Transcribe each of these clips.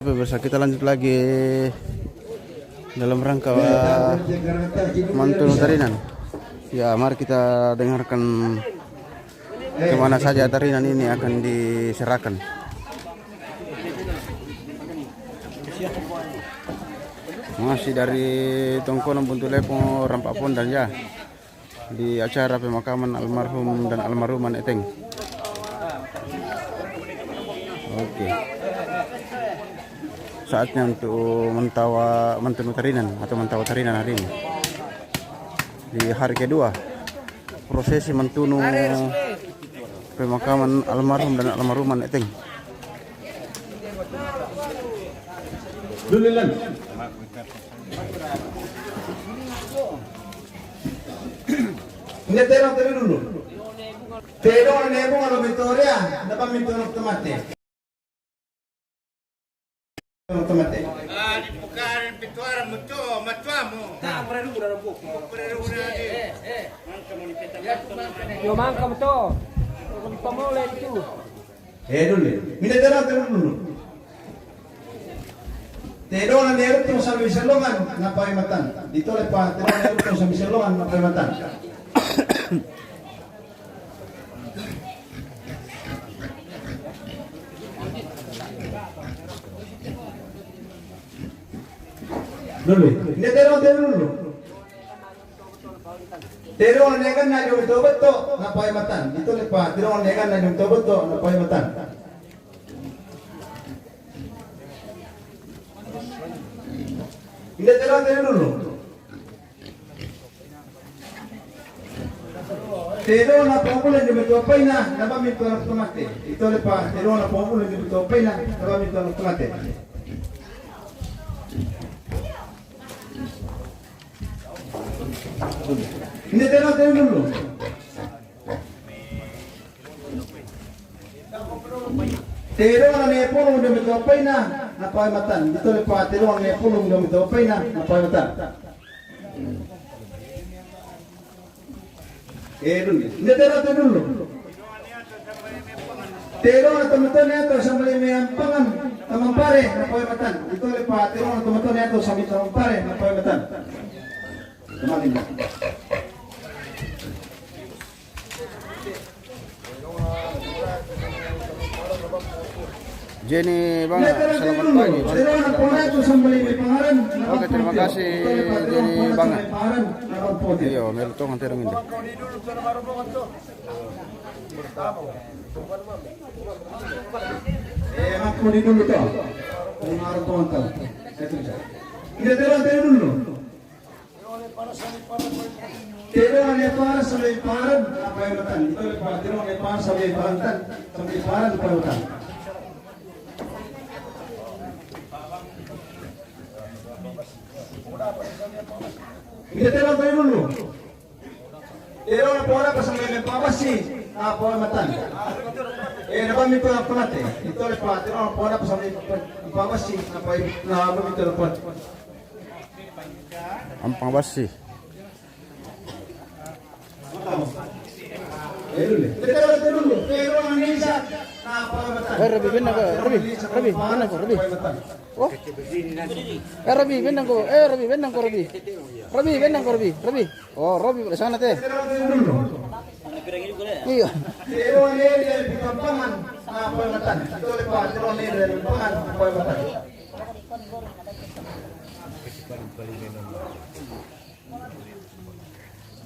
Pemirsa, kita lanjut lagi dalam rangka Mantunu Tarinan. Ya, mari kita dengarkan kemana saja tarinan ini akan diserahkan. Masih dari Tongkonan Buntu Lepo, Rampak Pondan ya, di acara pemakaman almarhum dan almarhuman Eteng. Oke. Saatnya untuk Mantunu Tarinan atau Mentawa Tarinan hari ini. Di hari kedua prosesi Mantunu pemakaman almarhum dan almarhuman Eteng. Hindi tayo dulu. Pero nebo ano Victoria, dapat mintunog tomate. Tomate. Ah, di bukan pintuara mucho, matuamo. Nah, pare dulu na po. Pero una di. Yo mangka mo to. Kung pamole itu. Dulu. Hindi tayo dulu. Pero na nero to sa Misalongan na paimatan. Dito le pa, pero nero to sa Misalongan na paimatan. Dulu. Hindi tayo dulu. Pero negan na yung tobato na paimatan. Dito le pa, pero negan na yung tobato na paimatan. Hindi tayo dulu. Pero na pangkulan yung mitopay na nabamit ko ng tomate. Ito le pa, pero na pangkulan yung mitopay na nabamit ko ng tomate. Hindi tayo dulu. Pero na nepulong yung mitopay na napaimatan. Ito le pa, pero na nepulong yung mitopay na napaimatan. Hindi tayo dulu. Pero na tumato na ito sa mali may ampangan tamang pare na paimatan. Ito le pa, pero na tumato na ito sa tamang pare na paimatan. Tumalin na. Jenny Bangga, selamat pagi. Oke, terima kasih Jenny Bangga. Iya, meron ang terang ini. Aku di dulu to. Mengarap tonton. Ini tayo dulu. Pero ane para sa may paran apa yung matan. Ito le pa, pero ane para sa may paran, sa may paran pa yung matan. Hindi tayo dulu. Pero na po na pa sa may pabasi, po yung matan. Nabamit ko ng panate. Ito le pa, pero na po na pa sa may pabasi, nabamit ko ng panate. Ang pangbasi. Pero ang nisa na pamatan. Rabi, bendang ko. Rabi, bendang ko. Rabi. Oh? Rabi, bendang ko. Rabi, bendang ko. Rabi. Rabi, bendang ko. Rabi. Rabi. Oh, Rabi, sana te. Iya. Pero ang nila pagpampan na pamatan. Ito le pa, pero ang nila pagpampan na pamatan.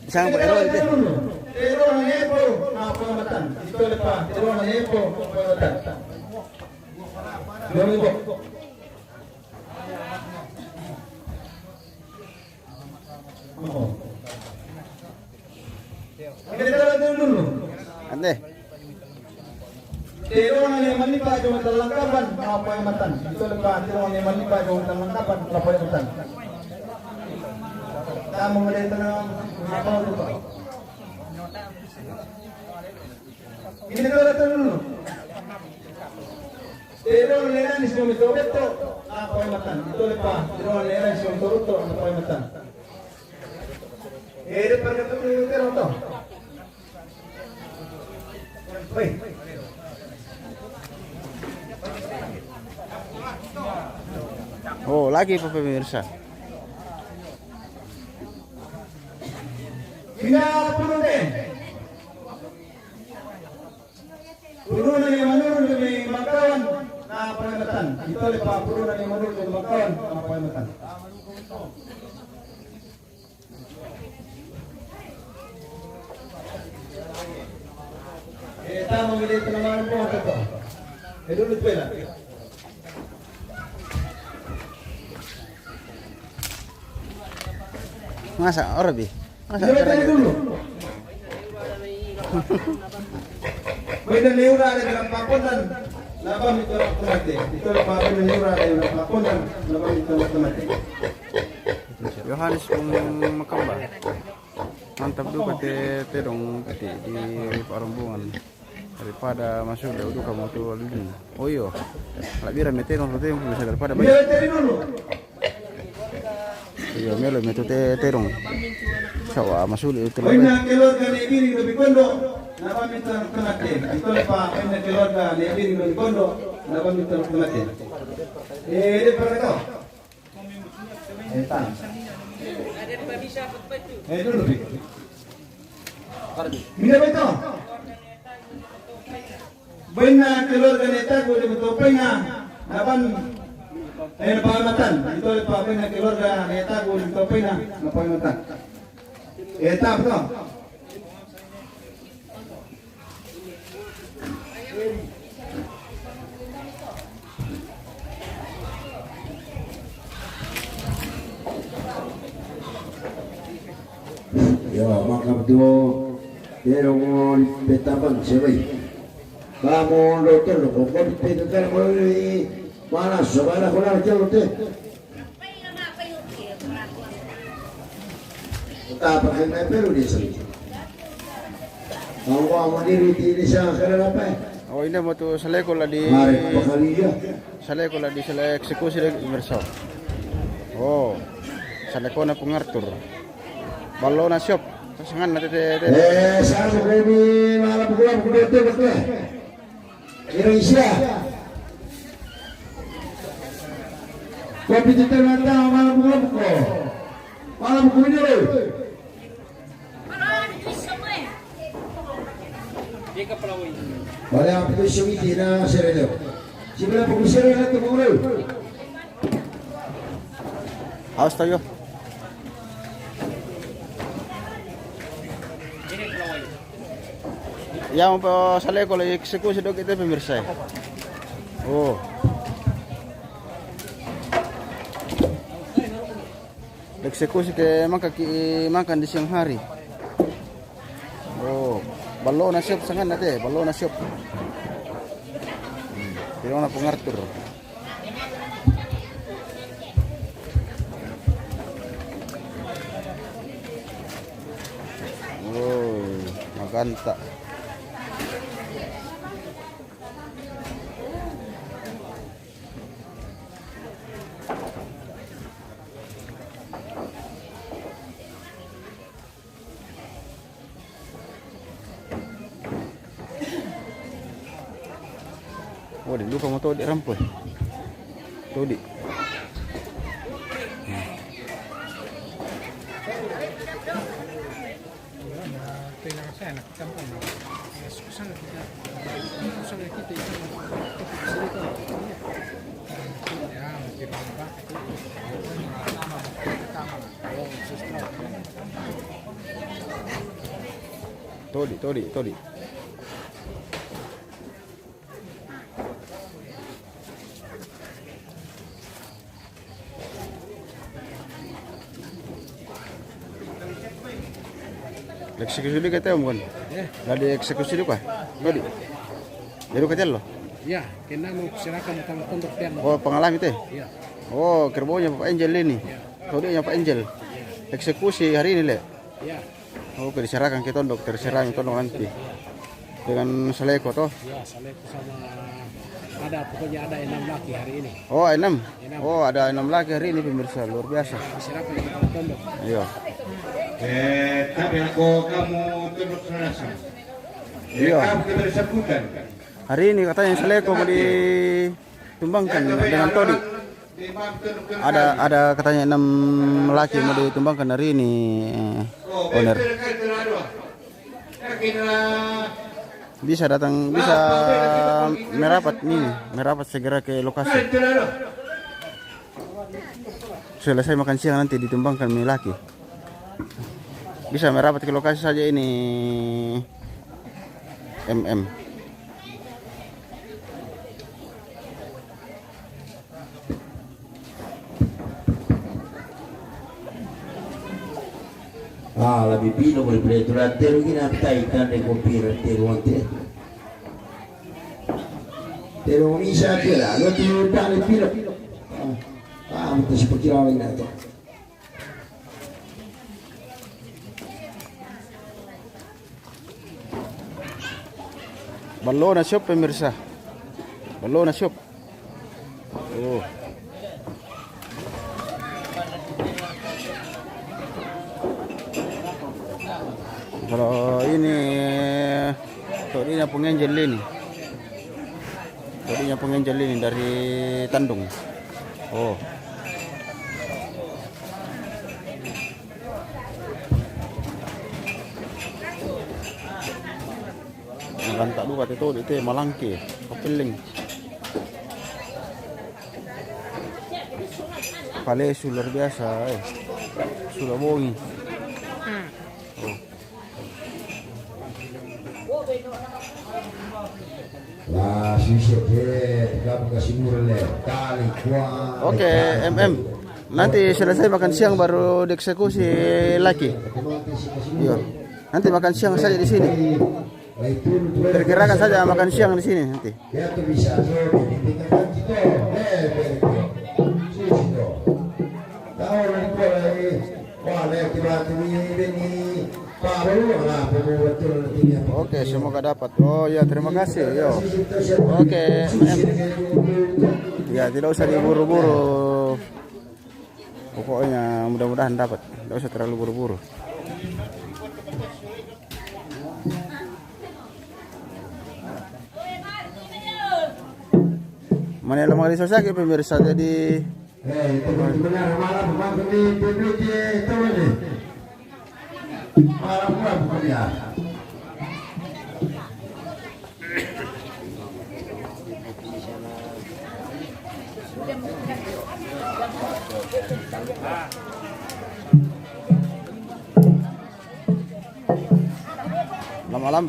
Isang po ero ite. Pero ang nepo na pamatan. Ito le pa, pero ang nepo pamatan. Dito po. Kita dulu. Ante. Pero ang malipa yung talangkaban na pamatan. Ito le pa, pero ang malipa yung talangkaban na pamatan. Tama mo dito na mga dito. Ini kita dulu. Pero nila ni si Mitobeto na pamatan. Ito le pa, pero nila si Mitobeto na pamatan. Para kapag to. Wait. Oh, lagi Pak pemirsa. Puno din. Puno na ni Manul ni Magkawan na pamimatan. Ito ulit pa puno na ni Manul ni Magkawan na pamimatan. Tamang dito naman po ito. Edulot pa lang. Masa Orabi? Masa Tadi dulu. May naniura na dalam pakunan. Labang ito otomatik. Ito lang pa may naniura na dalam pakunan. Labang ito otomatik. Yohanes kung makamba. Mantap juga terong di Parumbungan. Daripada masuk udah kamu tuh alun. Oh iyo. Kalau biar meterong yang bisa daripada baik. Tadi dulu. Iyo melo metu terong. Sawa masuk itu May lebih. na keluarga ni Ibiri Lubikondo. Labang ito otomatik. Ito lang pa may na keluarga ni Ibiri Lubikondo. Labang ito otomatik. Ini pernah kau? Entah. Dulu. Mina ba ito? Bay na keluarga ni Tago di Matupay na laban ay napamatan. Ito ay pa bay na keluarga ni Tago di Matupay na napamatan. Etap ito. Ya, makam tu terong petapan sebai. Kamu dokter lo, kau petakan mulai mana sebarang orang jauh tu. Tak pakai perlu dia sendiri. Kamu mandiri di sana kerana apa? Oh ini mau tuh seleko lah di. Mari pakali dia. Seleko lah di selek eksekusi dari Verso. Oh, seleko na pengartur. Ballo na shop. Pasangan na tete. Sana kami malam pulang betul betul. Indonesia. Kopi kita nanti malam pulang pukul. Malam pukul ini. Wala ang pito sumiti na sereno. Sibila pukul sereno na tumulong. Awas tayo. Yang po seleko lah eksekusi dok itu pemirsa. Oh. Eksekusi ke makan di siang hari. Oh, ballo na siop sangan nate, ballo na siop. Pero na pengartur. Oh, maganta. Oh, di lupa mau tahu di rampul. Tahu di. Todi. Eksekusi dulu kata bukan? Ladi eksekusi dulu kah? Todi. Jadi kata lo? Ya, kena mau serahkan tentang tondok dan. Oh, pengalaman itu? Ya. Oh, kerbaunya Pak Angel ini. Todi Pak Angel. Eksekusi hari ini le. Ya. Oh, diserahkan ke tondok, terserah tondok nanti. Dengan seleko toh? Ya, seleko sama ada pokoknya ada 6 laki hari ini. Oh, 6. Oh, ada 6 laki hari ini pemirsa, luar biasa. Diserahkan ke tondok. Iya. Tapi aku kamu tunduk serasa. Iya. Kamu kebersekutan. Hari ini katanya seleko mau ditumbangkan dengan Todi. Ada katanya 6 laki mau ditumbangkan hari ini, owner. Bisa merapat segera ke lokasi. Selesai makan siang nanti ditumbangkan laki. Bisa merapat ke lokasi saja ini, MM. Lebih pino boleh peraturan tero ginaptaitan de kopira tero ante. Tero misa kira, lo tero tali pino. Itu seperti orang itu. Balona shop pemirsa. Balona shop. Oh. Kalau ini todinya pengenjel ini. Todinya pengenjel ini dari Tandung. Oh. Lantak dulu kata itu Malangke, Kepeling. Palesu luar biasa, sudah bongi. Oh. Oke, MM. Nanti selesai makan siang baru dieksekusi lagi. Iya. Nanti makan siang saja di sini. Perkirakan saja makan siang di sini nanti. Oke, semoga dapat. Oh ya, terima kasih. Yo. Oke, ya tidak usah diburu-buru. Pokoknya mudah-mudahan dapat. Tidak usah terlalu buru-buru. Mana yang lemah disosaki pemirsa, jadi lama-lama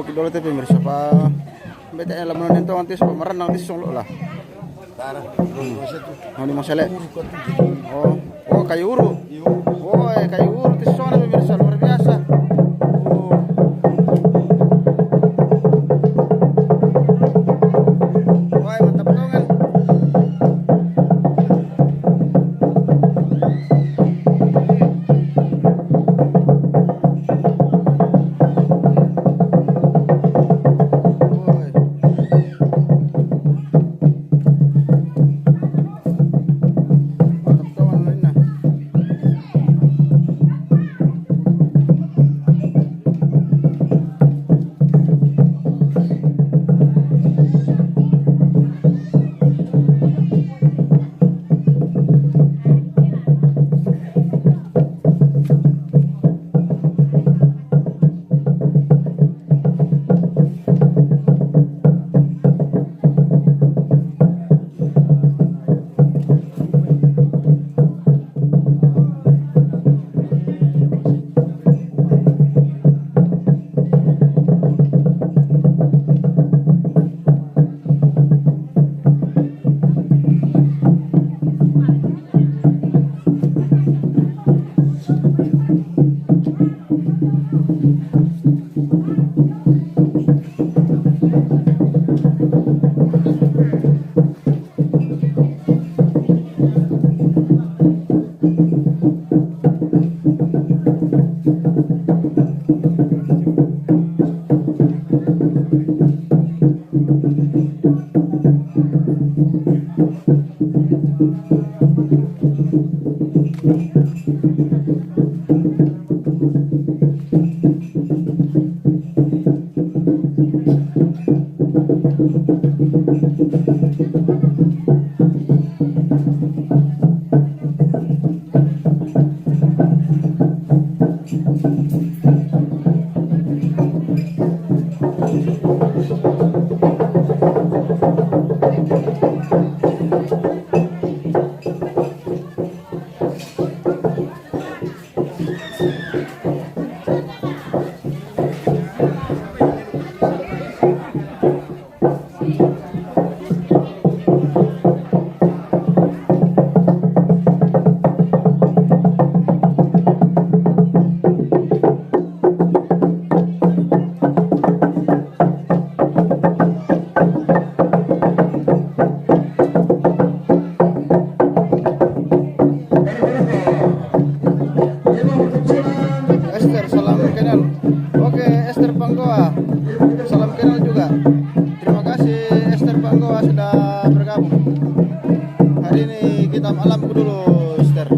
begitu dulu pemirsa Pak. Bete lamun nento antis pemeran antis solo lah. Oh, di Mosele. Oh, kayu uru. Oh, kayu uru di sana pemirsa luar biasa. Oh. Wah, mantap banget. tunggu dulu, Mister.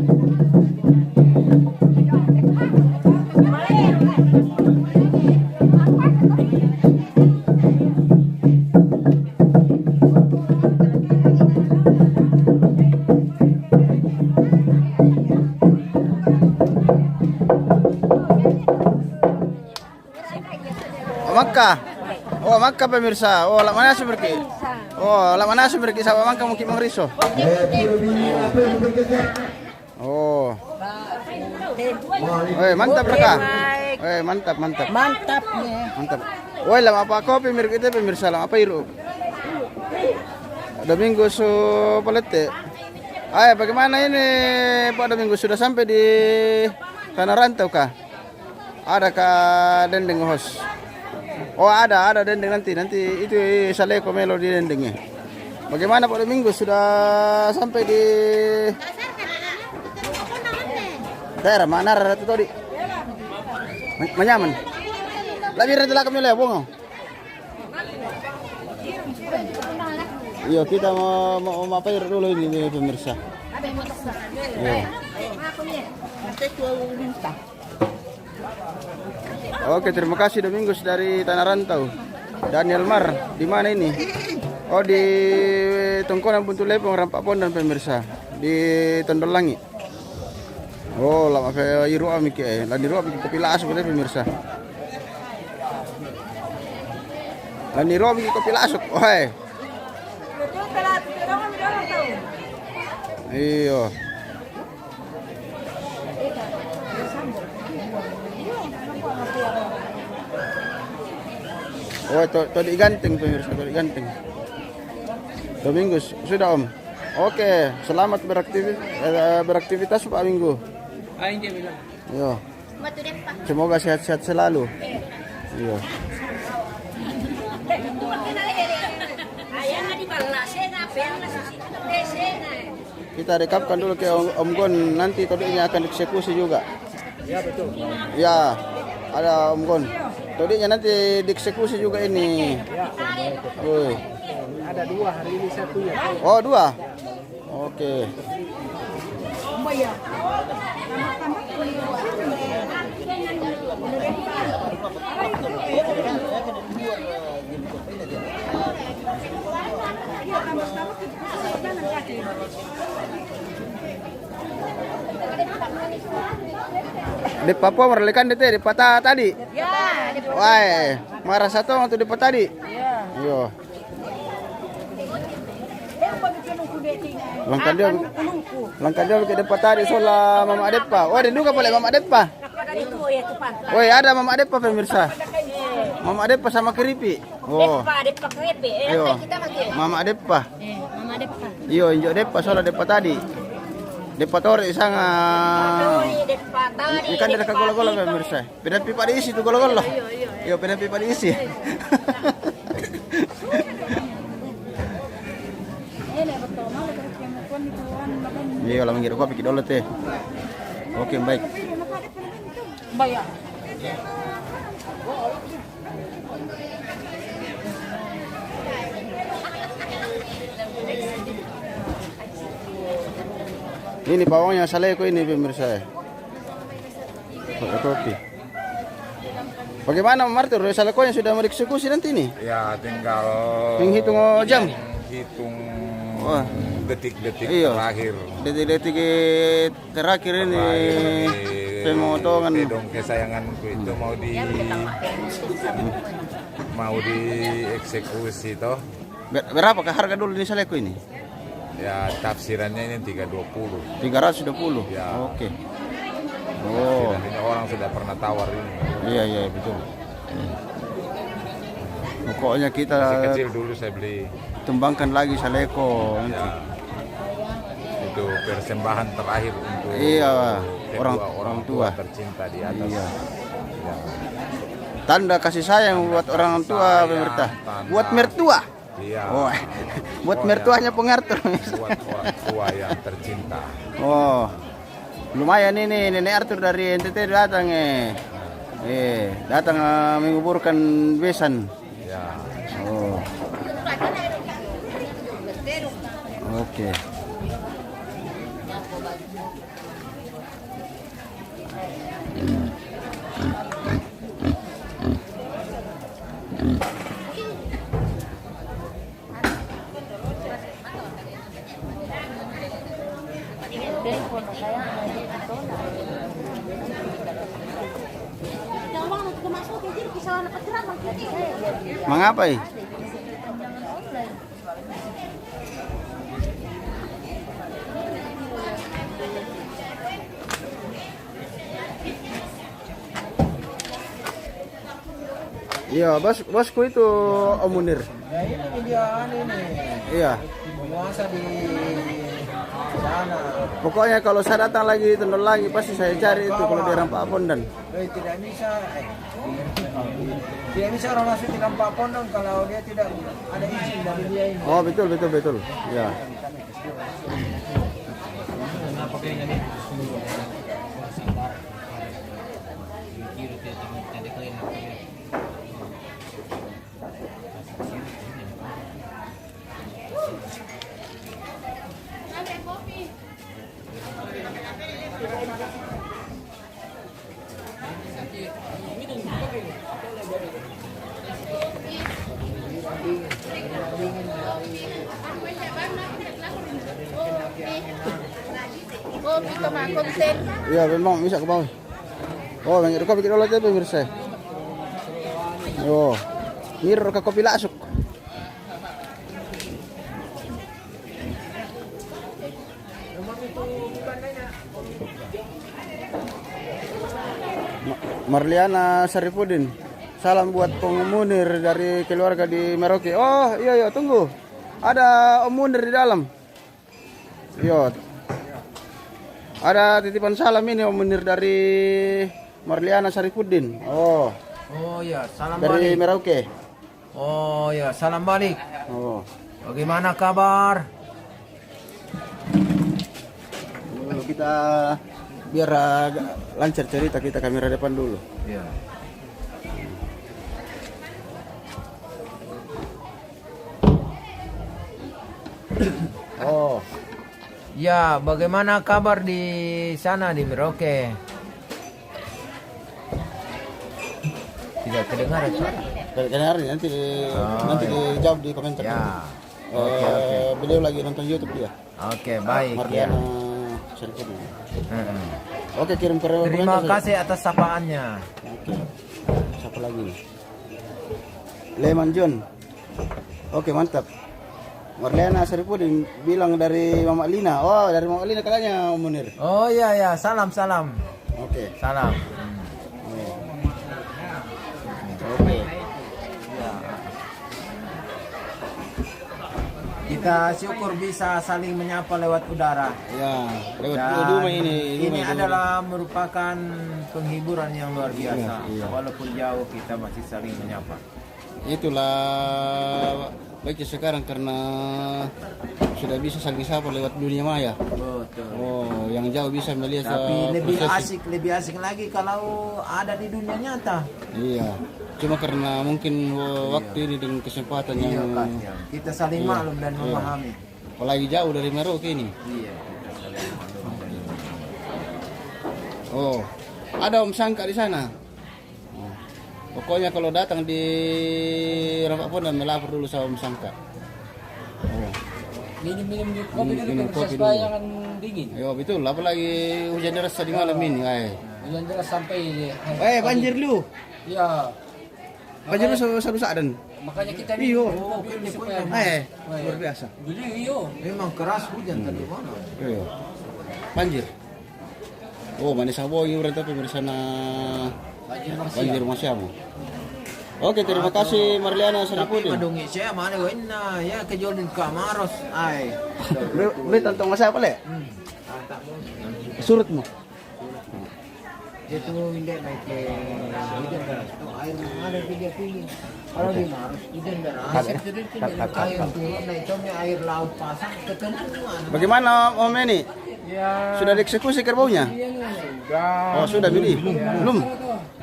Mangka. Oh, mangka pemirsa. Oh, lak mana semerki? Oh, lak mana semerki sama mangka mungkin mengriso. Oh. Mantap mereka. Mantap. Mantap nih. Mantap. Woi, lama apa kopi mirip itu pemirsa, lama apa iru? Domingo su palete. Bagaimana ini Pak Domingo, sudah sampai di Tanah Rantau kah? Adakah dendeng host? Oh, ada dendeng nanti itu Saleko Melo di dendengnya. Bagaimana Pak Domingo, sudah sampai di daerah mana itu tadi? Manyaman. Lebih nanti lah kami lebong. Iya, kita mau mampir dulu ini pemirsa. Iya. Oke, terima kasih Domingos dari Tanah Rantau. Daniel Mar, di mana ini? Oh, di Tongkonan Buntu Lepong, Rampak Pondan pemirsa, di Tondolangi. Oh, lama kayak iru amik ya. Lah iru amik kopi las boleh pemirsa. Lah iru amik kopi lasuk. Woi. Iya. Oh, tadi ganteng pemirsa, tadi ganteng. Domingos, sudah Om. Oke, selamat beraktivitas Pak Minggu. Yo. Semoga sehat-sehat selalu. Iya. Kita rekapkan dulu ke Om Gon, nanti tadinya akan dieksekusi juga. Ya betul. Ya, ada Om Gon. Tadinya nanti dieksekusi juga ini. Woi. Ada 2 hari ini 1 ya. Oh, 2. Oke. Di Papua merelikan di patah tadi. Ya, di Wah, marah satu waktu di patah tadi. Iya. Langkah dia ke depan tadi sola Mama Adepa. Wah, diduga boleh Mama Adepa. Woi, ada Mama Adepa pemirsa. Mama Adepa sama Keripi. Oh. Depa Keripi. Ayo. Mama Adepa. Mama Depa. Iyo, injo Adepa sola Adepa tadi. Depa tore sanga. Ikan dari kagol-gol pemirsa. Pindah pipa diisi tuh gol-gol. Iyo, pindah pipa diisi. Iya, lah mengira kopi dulu teh. Oke, baik. Bayar. Ini pawangnya Saleko ini pemirsa. Kopi. Bagaimana Martir? Saleko yang sudah mau dieksekusi nanti nih? Ya, tinggal menghitung jam. Hitung Wah. detik-detik Iya. terakhir. Detik-detik terakhir ini pemotongan. Pedong kesayanganku itu mau dieksekusi toh. Berapakah harga dulu ini Saleko ini? Ya, tafsirannya ini 320. 320. Ya. Oke. Oh. Tafsirannya orang sudah pernah tawar ini. Iya, betul. Pokoknya kita Masih kecil dulu saya beli. Tembangkan lagi Saleko nanti. Ya. Itu persembahan terakhir untuk orang tua tercinta di atas. Iya. Ya. Tanda kasih sayang buat orang tua pemerintah. Buat mertua. Iya. Oh, buat mertuanya pengatur. Buat orang tua yang tercinta. Oh, lumayan ini Nenek Arthur dari NTT datang datang menguburkan besan. Ya. Oh. Oke. Mengapa? Iya, bosku itu Om Munir. Ya ini dia ini. Iya. Penguasa di sana. Pokoknya kalau saya datang lagi tendol lagi pasti saya cari itu kalau di Rampak Pondan. Tidak bisa. Tidak bisa orang masuk di Rampak Pondan kalau dia tidak ada izin dari dia ini. Oh betul. Ya. Kopi sama konten. Iya memang bisa ke bawah. Oh, yang itu kopi kita aja pemirsa. Oh, mirror ke kopi lasuk. Marliana Sarifudin. Salam buat Om Munir dari keluarga di Merauke. Oh, iya, tunggu. Ada Om Munir di dalam. Iya. Ada titipan salam ini Om Munir dari Marliana Sarifudin. Oh. Oh ya, salam Dari balik. Merauke. Oh ya, salam balik. Oh. Bagaimana kabar? Dulu kita biar lancar cerita kita kamera depan dulu. Ya. Oh. Ya, bagaimana kabar di sana di Merauke? Tidak terdengar suara. Dari nanti nanti dijawab di komentar. Ya. Beliau lagi nonton YouTube dia. Oke, baik ya. Marliana Sarifudin. Mm-mm. Oke, kirim ke Terima komentar kasih atas sapaannya. Oke. Siapa lagi? Leman John. Oke, mantap. Marliana Sarifudin bilang dari Mama Lina. Oh, dari Mama Lina katanya Om Munir. Oh iya ya, salam. Oke. Salam. Oke. Kita syukur bisa saling menyapa lewat udara. Ya, lewat Dan rumah ini. Ini adalah merupakan penghiburan yang luar biasa. Iya. Walaupun jauh kita masih saling menyapa. Itulah baiknya sekarang karena sudah bisa saling sapa lewat dunia maya. Betul. Oh, yang jauh bisa melihat. Tapi lebih prosesi. asik lagi kalau ada di dunia nyata. Iya. Cuma karena mungkin waktu ini dengan kesempatan Iya, yang kasihan. Kita saling maklum dan memahami. apalagi jauh dari Merauke ini. Iya, kita saling maklum dan memahami. Oh, ada Om Sangka di sana. Oh. Pokoknya kalau datang di Rampak Pondan melapor dulu sama Om Sangka. Oh. Minum kopi dulu Minum biar kopi supaya dulu. jangan dingin. Yo betul, apalagi hujan deras tadi malam ini. Hujan deras sampai Banjir lu. Iya. Banjir lu selalu sadan. Makanya kita Iyo. minum kopi dulu supaya Luar biasa. Jadi iyo. Memang keras hujan tadi mana? Iya. Banjir. Oh, manis aboy berarti pemirsa na banjir masyamu. Oke, terima kasih Marliana Tapi Sarifudin. madungi siya mana gawin na ya kejolin ka maros ay. Beli tentang masa apa le? Surut mo. Itu hindi may ke hujan deras. Itu air mengalir pilih. Kalau di maros hujan deras. Air turun na ito may air laut pasang ketemu mana? Bagaimana Om Eni? Ya. Sudah dieksekusi kerbaunya? Oh, sudah beli? Belum?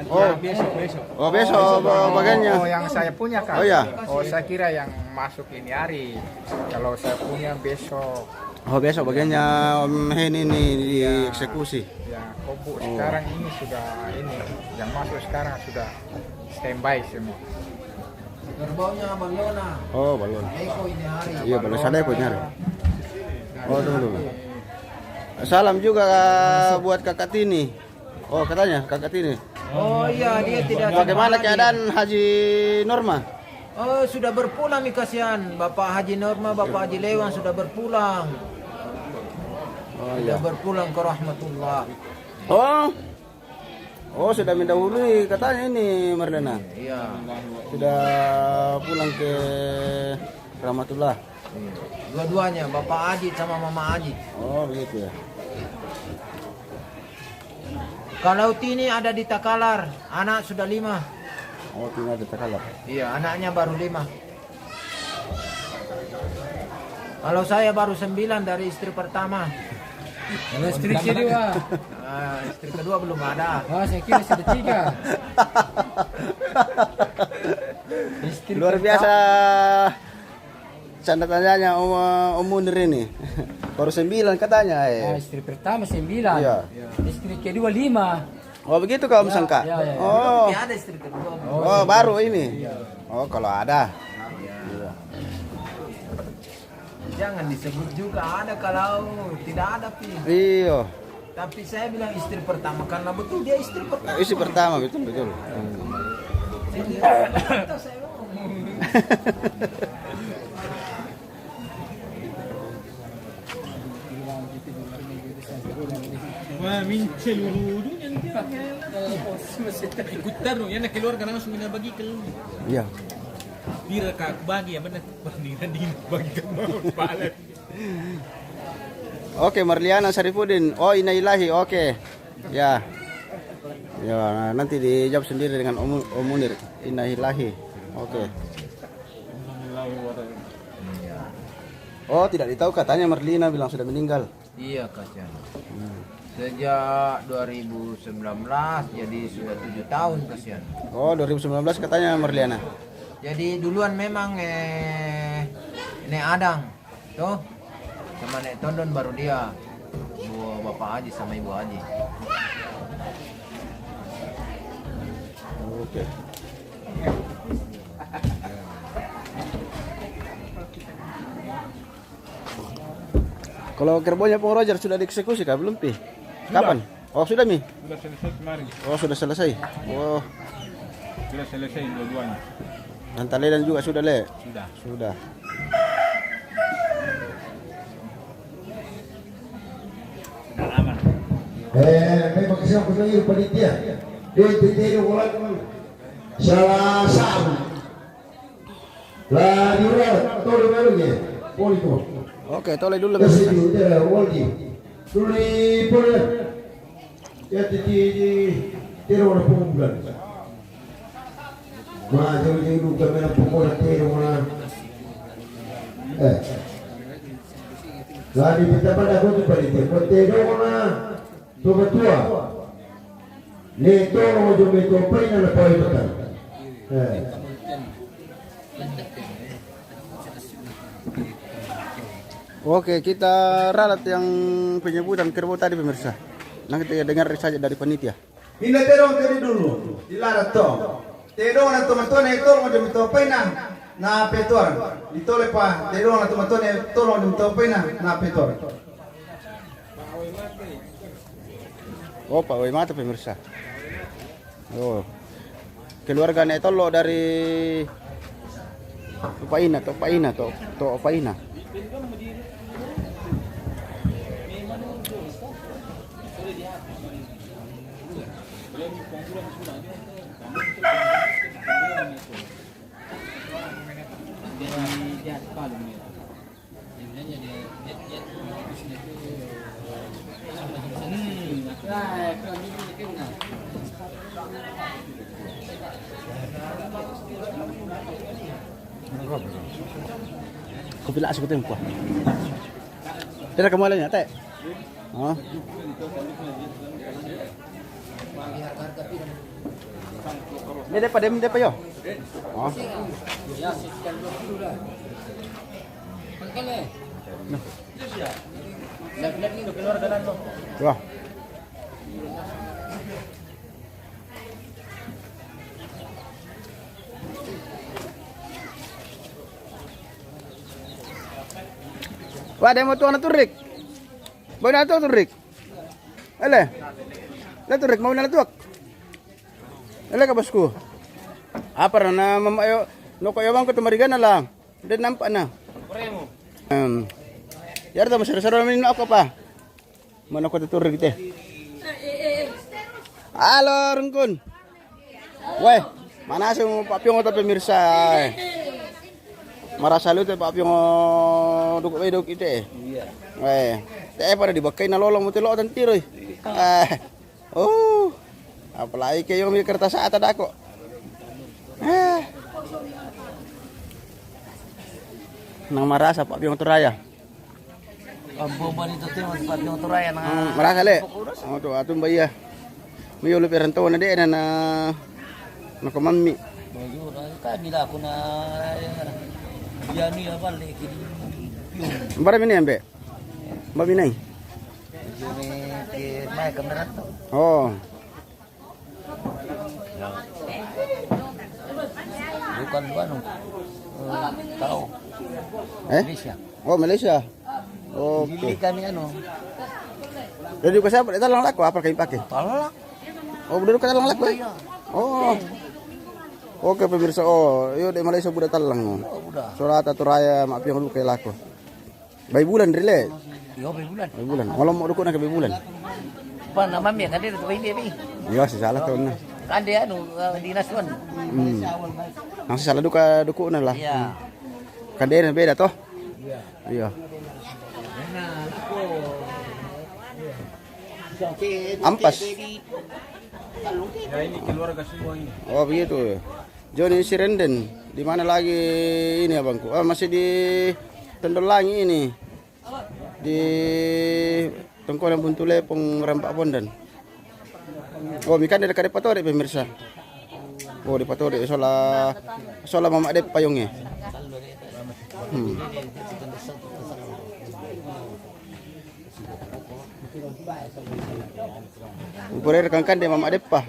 Oh, besok. oh besok bagiannya. Oh, yang saya punya kan? Oh ya. Oh, saya kira yang masuk ini hari. Kalau saya punya besok. Oh besok bagiannya Om Hen ini dieksekusi. Ya, Kobu sekarang ini sudah ini yang masuk sekarang sudah standby semua. Gerbaunya Baliona. Oh balon. Eko ini hari. Iya balon sana ikut nyari. Oh tunggu. Salam juga buat Kakak Tini. Oh katanya Kakak Tini. Oh iya, dia tidak. Bagaimana keadaan Haji Norma? Oh sudah berpulang nih kasihan. Bapak Haji Norma, Bapak Haji Lewan sudah berpulang. Oh Sudah berpulang ke rahmatullah. Oh sudah mendahului katanya ini Marlena. Iya. Sudah pulang ke rahmatullah. Dua-duanya, Bapak Haji sama Mama Haji. Oh begitu ya. Kalau Tini ada di Takalar, anak sudah 5. Oh tinggal di Takalar. Iya, anaknya baru 5. Kalau saya baru 9 dari istri pertama. Kalau istri kedua. Istri kedua belum ada. Oh, saya kira sudah 3. Istri Luar biasa canda tanyanya Om Munir ini. Baru 9 katanya istri pertama 9. Iya. Istri kedua 5. Oh begitu kau sangka? Ya. Oh. Tapi ada istri kedua. Oh baru ini. Oh kalau ada. Jangan disebut juga ada kalau tidak ada pi. Iya. Tapi saya bilang istri pertama karena betul dia istri pertama. Isi pertama betul. Ikutan yan na keluarga langsung binabagi ke lu. Iya. Bira ka bagi ya benar pernikahan di bagi ke mau palet. Oke Marliana Sarifudin. Oh Innalillahi. Oke. Ya. Ya nanti dijawab sendiri dengan Om Munir. Innalillahi. Oke. Oh tidak ditahu katanya Marlina bilang sudah meninggal. Iya kasihan. Sejak 2019 jadi sudah 7 tahun kasihan. Oh 2019 katanya Marliana. Jadi duluan memang Nek Adang tuh sama Nek Tondon baru dia Bapak Haji sama Ibu Haji. Oke. Kalau kerbaunya Pong Roger sudah dieksekusi kah belum pi? Kapan? Oh sudah mi? Sudah selesai kemarin. Oh sudah selesai. Oh Sudah selesai dua-duanya. Antaledan juga sudah le? Sudah. Sudah. Memang siapa yang panitia? Dia tidak boleh salah satu. Lah diulang, tolong dulu Polito. Oke, tolong dulu. Kasih dulu dia Waldi. Dulu boleh. Ya di orang pembulan. Jadi dulu kami nak pembulan orang. Lagi kita pada aku tu panitia. Potato orang. Tuh tua. Neto orang jom itu apa yang nak poin betul. Oke, kita ralat yang penyebutan kerbau tadi pemirsa. Nanti kita dengar saja dari panitia. Ini terong tadi dulu, dilarat to. Terong na teman-teman itu mau dimitopai na petor. Itu lepas terong na teman-teman itu mau dimitopai na petor. Oh, Pak Wai mata pemirsa. Oh, keluarga Netolo dari Upaina, to Upaina. Kopi lah sebetulnya kuah. Tidak kamu lainnya teh. Oh. Ini depa yo. Oh. Ya, sekian 20 lah. Pangkalnya. Lihat ini keluar jalan lo. Wah. Wah, ada mau tuan turik. Mau na turik. Ele. Na turik mau na tuak. Ele ka bosku. Apa na mamayo no ko yawang ko tumarigan na lang. Den nampak na. Yar ta masara-sara namin ako pa. Mana ko tuturik te. Halo Rungkun. Weh, mana sih papiong ta pemirsa. Marasa lu teh papiong duk wedok ite. Iya. Weh, teh pada dibakay na lolong mo tilo tan tiroy. Oh. Apalagi kayo may kertas ata dako. Nang marasa papiong turaya. Bomba itu tuh papiong turaya na. Marasa le. Oh tu atun baya. May ulo peranto na de na nakamami. Bayu kami lah aku na yani apa lagi di Bara mini ambe. Babi nai. Jome ke mai kamera to. Oh. Bukan anu. Tahu. Malaysia. Oh, Malaysia. Gili Oke. kami anu. Jadi ko sa ito lang lako apa kayo pakai? Tolak. Oh, dulu ka lang lako. Oh. Oke pemirsa, oh, yo di Malaysia budak talang. Udah. Surata turaya maapi yang dulu kay lako. Bay bulan rile. Yo bulan. Bay bulan. Walau mau dukun na kay bay bulan. Pa nama mi kan dia tu ini bi. Yo si salah to na. Kan dia anu dinas tuan. Nang si salah duka duku na lah. Iya. Kan dia beda toh? Iya. Ampas. Ya ini keluarga semua ini. Oh begitu. Johnny Sirenden. Di mana lagi ini abangku? Ah masih di Tendolangi ini. Di Tengkonan Buntule Rampak Bondan. Oh, mikan dari kade patore pemirsa. Oh, di patore sola Mama Dep payungnya. Pure rekan de Mama Dep pa.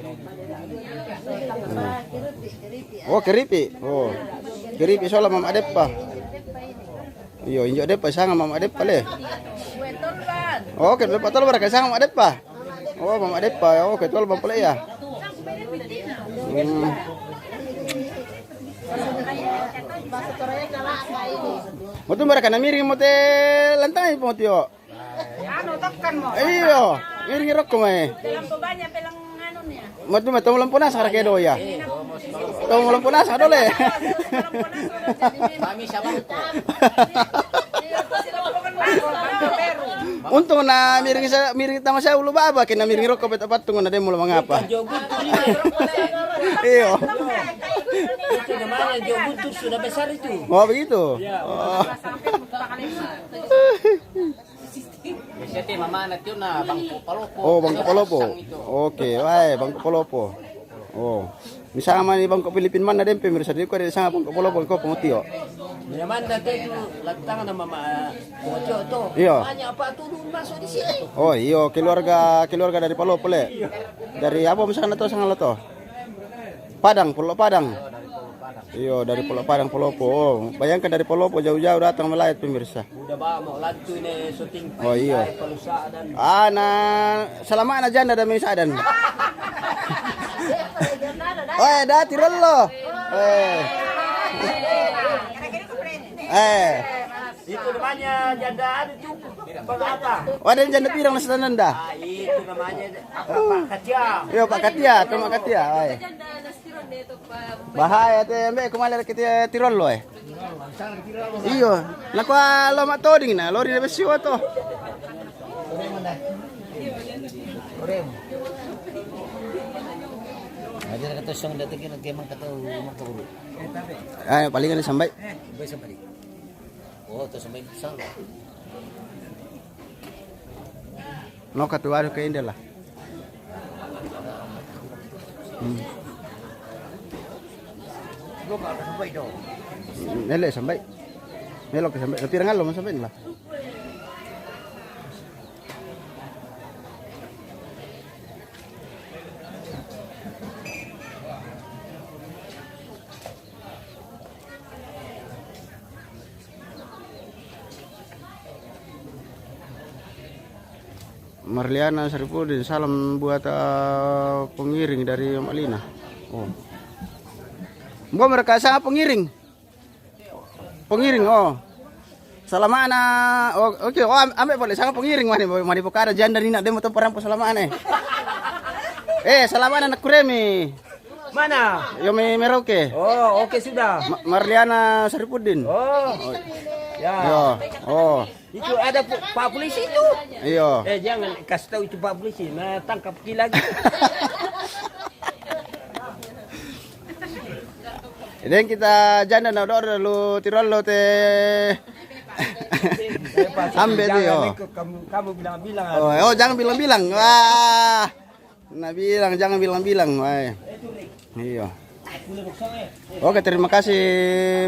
Oh, keripi. Oh. Keripi sola Mama Dep pa. Iyo, injo Dep pa sanga Mama Dep pale. Oh, ke patol bara sanga Mama Dep pa. Oh, Mama Dep pa. Oh, ke tol bang pale ya. Mo tu bara kana miring mo te lantai po tio. Ano takkan mo? Iyo, miring rok ko may. Dalam banyak pelang ano niya. Mo tu matong lampunas kara kedo ya. Tong lampunas adole. Kami sama itu. Untung na miring tama saya ulo baba kina miring rok ko betat tungon na demo mangapa. Iyo. Itu namanya jogutur sudah besar itu. Oh begitu. Oh. Biasanya mama anak itu na bangku palopo. Oh, Bangko Polopo. Oke, wae Bangko Polopo. Oh. Misama ni Bangko Pilipin man na din pemirsa di ko sa Bangko Polopo ko pumutio. Naman dati itu latang na mama Kojo to. Iya. Banyak apa turun masuk di sini. Oh, iyo keluarga dari Polopo le. Dari apa misalnya to sangal to? Padang, Pulau Padang. Iyo dari Pulau Padang Polopo. Oh, bayangkan dari Polopo jauh-jauh datang melayat pemirsa. Udah ba mau lantu ini syuting. Oh iya. Pelusa dan Na selama na janda da may sadan. Oh, da tirol lo. itu namanya janda itu apa? Wadah janda pirang na sedanan da. Itu namanya apa? Katia. Iyo Pak Katia, tuma Katia. Ay. Bahaya te ambe kumaler kita tirol lo eh. Iyo, nakwa lo matoding na, lori na besyo to. Ada kata song datang ke kemang kata makaburu. Ay, palingan sampai. Baik sampai. Oh, tu sampai salah. No katuwado kay indela. Lo ka sampai do. Nele sampai. Melo ke sampai. Tapi rangal lo sampai lah. Marliana Saripudin, salam buat pengiring dari Om Alina. Oh. Gua mereka sangat pengiring. Pengiring, oh. Salamana. Oh, oke. Oh, ambil boleh sangat pengiring mari pokara janda ni nak demo tu perang salamana. Salamana nak kuremi. Mana? Yo Merauke. Oh, oke sudah. Marliana Saripudin. Oh. Ya. Yo. Oh. Itu ada Pak Polisi itu. Iya. Jangan kasih tahu itu Pak Polisi. Nah, tangkap kita lagi. Dan kita janda na do lu tirol lo te. Ambil tu yo. Kamu bilang-bilang. Oh, jangan bilang-bilang. Wah. Nah bilang jangan bilang-bilang. Wah. Iya. Oke, terima kasih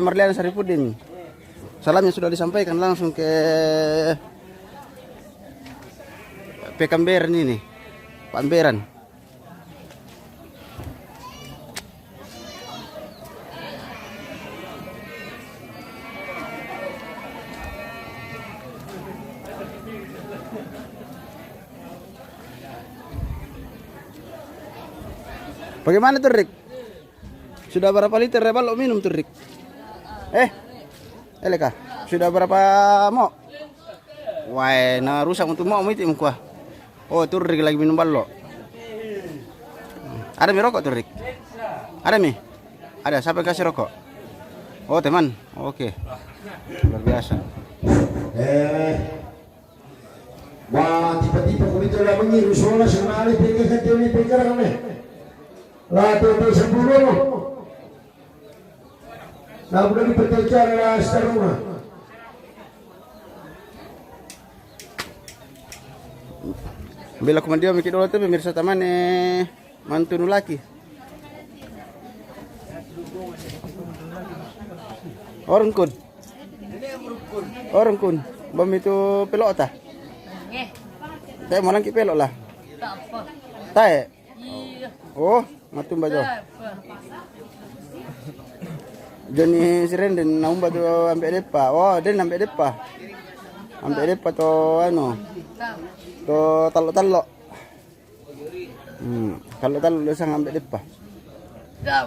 Marliana Saripudin. Salamnya sudah disampaikan langsung ke Pekamberan ini, Pak Amberan. Bagaimana tuh Rick? Sudah berapa liter rebal lo minum tuh Rick? Eleka, sudah berapa mo? Wah, na rusak untuk mo itu muka. Oh, tuh Rick lagi minum ballo. Ada mi rokok tuh Rick? Ada mi? Ada, siapa kasih rokok? Oh, teman. Oke. Luar biasa. Wah, tiba-tiba komite udah mengiru soalnya senali pegang lah tuh sebelum nah udah dipercaya lah sekarang bila komandio mikir dulu tuh pemirsa taman mantu laki orang kun bom itu pelok ta saya mau langki pelok lah tak oh matum bajo Johnny Sirenden naumba tu ambek depa. Oh, den ambek depa. Ambek depa to anu. To talok-talok. Talok-talok sang ambek depa.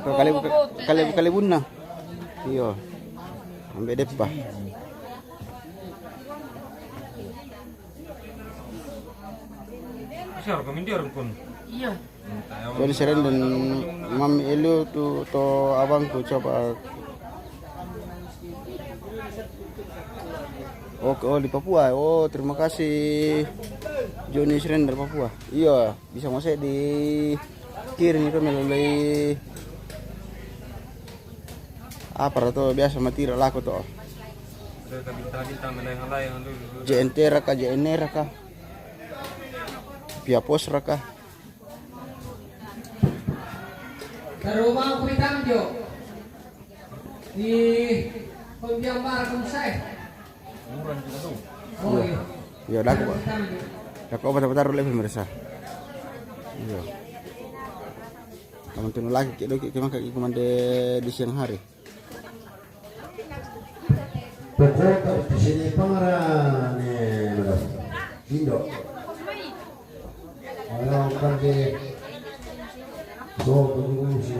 To kali bunna. Iyo. Ambek depa. Siapa kemindir pun? Iya. Johnny Sirenden mami elu tu to abangku coba. Oh di Papua. Oh terima kasih Johnny Sren dari Papua. Iya bisa masuk di kirim itu melalui apa tuh biasa mati laku tuh. JNT raka JN raka via pos raka. Karumang Pritamjo di Pembiambara Kumsai. Oh iya. Iya, dak obat-obat taruh level merasa. Iya. Kamu tunggu lagi kita kaki komande di siang hari. Pokoknya di sini pengarah nih, Indo. Kalau kan di so sih.